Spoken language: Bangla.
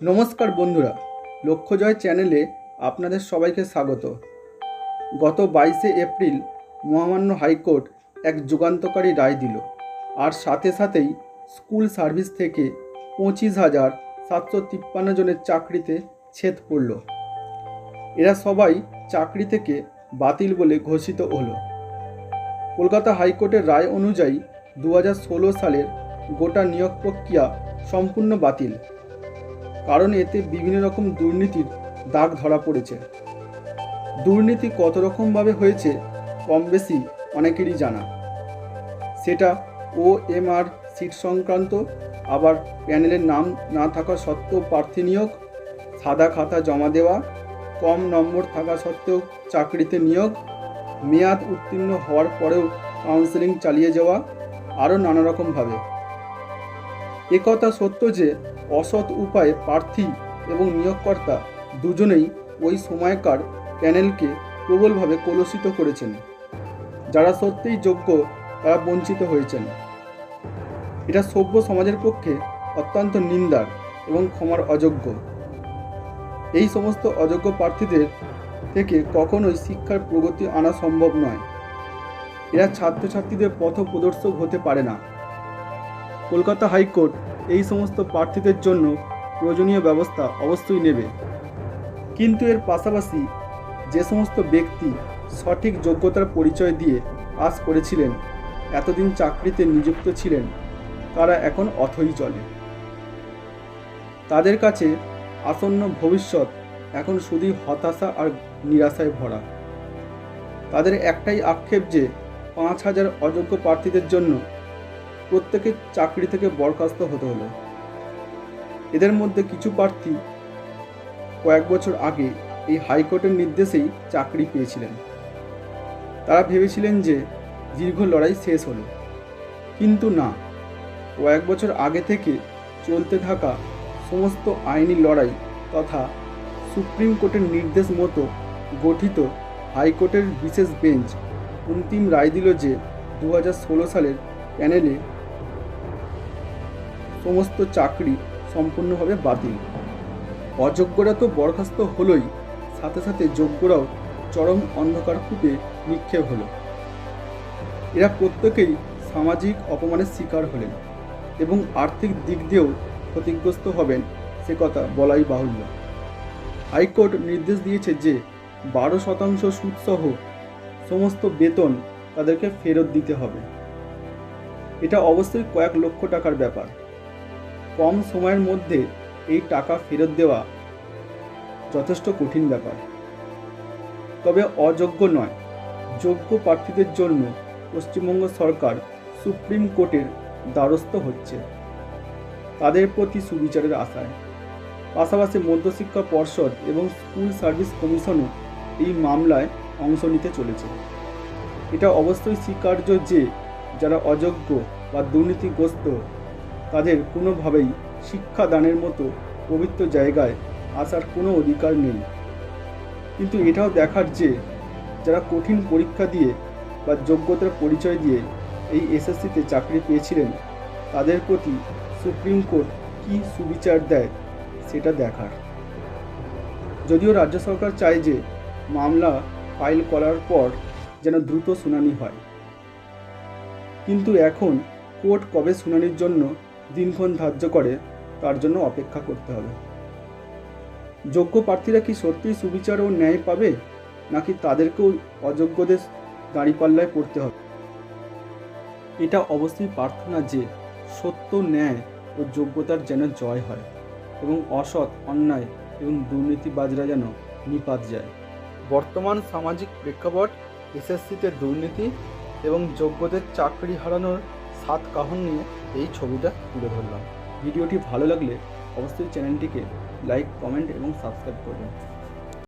নমস্কার বন্ধুরা, লক্ষ্যজয় চ্যানেলে আপনাদের সবাইকে স্বাগত। গত 22শে এপ্রিল মহামান্য হাইকোর্ট এক যুগান্তকারী রায় দিল, আর সাথে সাথেই স্কুল সার্ভিস থেকে 25,753 জনের চাকরিতে ছেদ পড়ল। এরা সবাই চাকরি থেকে বাতিল বলে ঘোষিত হলো। কলকাতা হাইকোর্টের রায় অনুযায়ী 2016 সালের গোটা নিয়োগ প্রক্রিয়া সম্পূর্ণ বাতিল, কারণ এতে বিভিন্ন রকম দুর্নীতির দাগ ধরা পড়েছে। দুর্নীতি কত রকমভাবে হয়েছে কম বেশি অনেকেরই জানা। সেটা OMR সিট সংক্রান্ত, আবার প্যানেলের নাম না থাকা সত্ত্বেও প্রার্থী নিয়োগ, সাদা খাতা জমা দেওয়া, কম নম্বর থাকা সত্ত্বেও চাকরিতে নিয়োগ, মেয়াদ উত্তীর্ণ হওয়ার পরেও কাউন্সেলিং চালিয়ে যাওয়া, আরও নানা রকমভাবে। একথা সত্য যে অসৎ উপায়ে প্রার্থী এবং নিয়োগকর্তা দুজনেই ওই সময়কার প্যানেলকে প্রবলভাবে কলুষিত করেছেন। যারা সত্যিই যোগ্য তারা বঞ্চিত হয়েছেন। এটা সভ্য সমাজের পক্ষে অত্যন্ত নিন্দার এবং ক্ষমার অযোগ্য। এই সমস্ত অযোগ্য প্রার্থীদের থেকে কখনোই শিক্ষার প্রগতি আনা সম্ভব নয়। এরা ছাত্রছাত্রীদের পথ প্রদর্শক হতে পারে না। কলকাতা হাইকোর্ট এই সমস্ত প্রার্থীদের জন্য প্রয়োজনীয় ব্যবস্থা অবশ্যই নেবে, কিন্তু এর পাশাপাশি যে সমস্ত ব্যক্তি সঠিক যোগ্যতার পরিচয় দিয়ে পাস করেছিলেন, এতদিন চাকরিতে নিযুক্ত ছিলেন, তারা এখন অথই চলে। তাদের কাছে আসন্ন ভবিষ্যৎ এখন শুধুই হতাশা আর নিরাশায় ভরা। তাদের একটাই আক্ষেপ যে 5,000 অযোগ্য প্রার্থীদের জন্য প্রত্যেকের চাকরি থেকে বরখাস্ত হতে হলো। এদের মধ্যে কিছু প্রার্থী কয়েক বছর আগে এই হাইকোর্টের নির্দেশেই চাকরি পেয়েছিলেন। তারা ভেবেছিলেন যে দীর্ঘ লড়াই শেষ হলো, কিন্তু না, কয়েক বছর আগে থেকে চলতে থাকা সমস্ত আইনি লড়াই তথা সুপ্রিম কোর্টের নির্দেশ মতো গঠিত হাইকোর্টের বিশেষ বেঞ্চ অন্তিম রায় দিল যে 2016 সালের প্যানেলে সমস্ত চাকরি সম্পূর্ণভাবে বাতিল। অযোগ্যরা তো বরখাস্ত হলোই, সাথে সাথে যোগ্যরাও চরম অন্ধকার কূপে নিক্ষেপ হলো। এরা প্রত্যেকেই সামাজিক অপমানের শিকার হলেন এবং আর্থিক দিক দিয়েও ক্ষতিগ্রস্ত হবেন, সে কথা বলাই বাহুল্য। হাইকোর্ট নির্দেশ দিয়েছে যে 12% সুদসহ সমস্ত বেতন তাদেরকে ফেরত দিতে হবে। এটা অবশ্যই কয়েক লক্ষ টাকার ব্যাপার। কম সময়ের মধ্যে এই টাকা ফেরত দেওয়া যথেষ্ট কঠিন ব্যাপার। তবে অযোগ্য নয়, যোগ্য প্রার্থীদের জন্য পশ্চিমবঙ্গ সরকার সুপ্রিম কোর্টের দ্বারস্থ হচ্ছে তাদের প্রতি সুবিচারের আশায়। পাশাপাশি মধ্যশিক্ষা পর্ষদ এবং স্কুল সার্ভিস কমিশনও এই মামলায় অংশ নিতে চলেছে। এটা অবশ্যই স্বীকার্য যে যারা অযোগ্য বা দুর্নীতিগ্রস্ত তাদের কোনোভাবেই শিক্ষাদানের মতো পবিত্র জায়গায় আসার কোনো অধিকার নেই। কিন্তু এটাও দেখার যে যারা কঠিন পরীক্ষা দিয়ে বা যোগ্যতার পরিচয় দিয়ে এই SSCতে চাকরি পেয়েছিলেন, তাদের প্রতি সুপ্রিম কোর্ট কী সুবিচার দেয় সেটা দেখার। যদিও রাজ্য সরকার চায় যে মামলা ফাইল করার পর যেন দ্রুত শুনানি হয়, কিন্তু এখন কোর্ট কবে শুনানির জন্য দিনক্ষণ ধার্য করে তার জন্য অপেক্ষা করতে হবে। যোগ্য প্রার্থীরা কি সত্যিই সুবিচার ও ন্যায় পাবে, নাকি তাদেরকেও অযোগ্যদের দাঁড়িপাল্লায় পড়তে হবে? এটা অবশ্যই প্রার্থনা যে সত্য, ন্যায় ও যোগ্যতার যেন জয় হয় এবং অসৎ, অন্যায় এবং দুর্নীতিবাজরা যেন নিপাত যায়। বর্তমান সামাজিক প্রেক্ষাপট, SSCতে দুর্নীতি এবং যোগ্যদের চাকরি হারানোর সাত কাহন নিয়ে এই ছবিটা তুলে ধরলাম। ভিডিওটি ভালো লাগলে অবশ্যই চ্যানেলটিকে লাইক, কমেন্ট এবং সাবস্ক্রাইব করবেন।